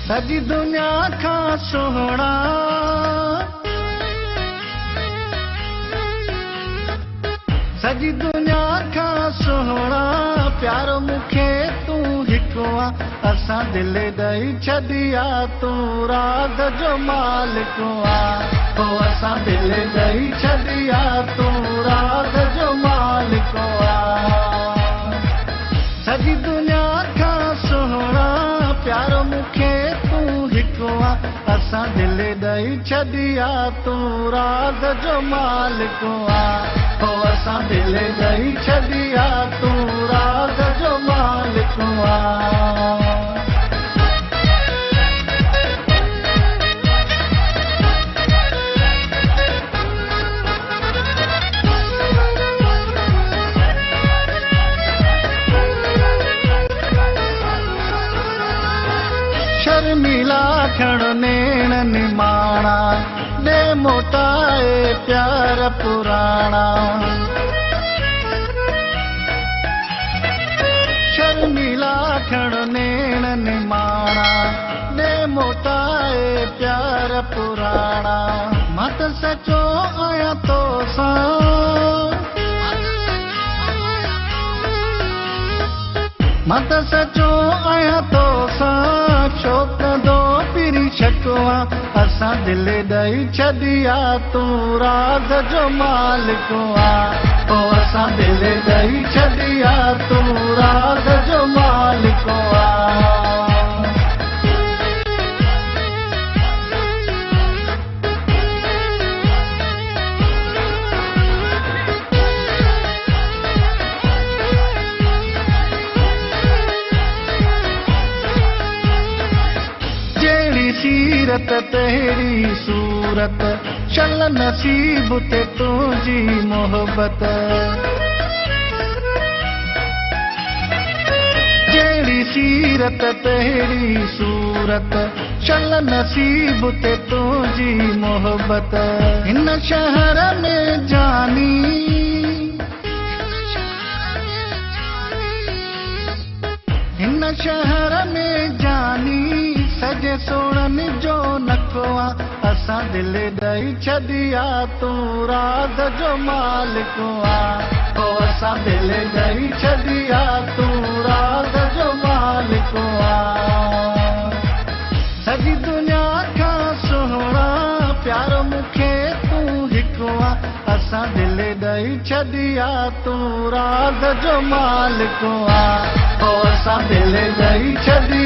सजी दुनिया का सोहना सजी दुनिया का सोहना प्यार मुखे तू हिकवा असा दिल दई छदिया तू राग जो मालिक ओ असा दिल दई छदिया तू राग जो मालिक सजी दुनिया का सोहना प्यार मुखे तू हिकवा असा दिल दई छदिया तू राग जो मालिक ओ असा दिल दई छदिया तू राग जो मालिक शर्मिला खण नेण निमाणा दे मोटाए प्यार पुराना शर्मिला खण नेण निमाणा दे मोटाए प्यार पुराना मत सचो आया तो सा मत सचो आया तो सा शोक दो पिरी शकवा असा दिल दई छदिया तू राग जो मालिक ओ असा दिल दई छदिया तू राग जो मालिक सीरत तेरी सूरत चल नसीब ते तुझी मोहब्बत जेड़ी सीरत तेरी सूरत चल नसीब ते तुझी मोहब्बत इन शहर में जानी इन शहर में जानी सजे सोणन जो नकवा असा दिल दई छदिया तू राग जो मालिक ओ असा दिल दई छदिया तू राग जो मालिक सजी दुनिया का सोहना प्यार मुखे तू हिकवा असा दिल दई छदिया तू राग जो मालिक ओ असा दिल दई छदिया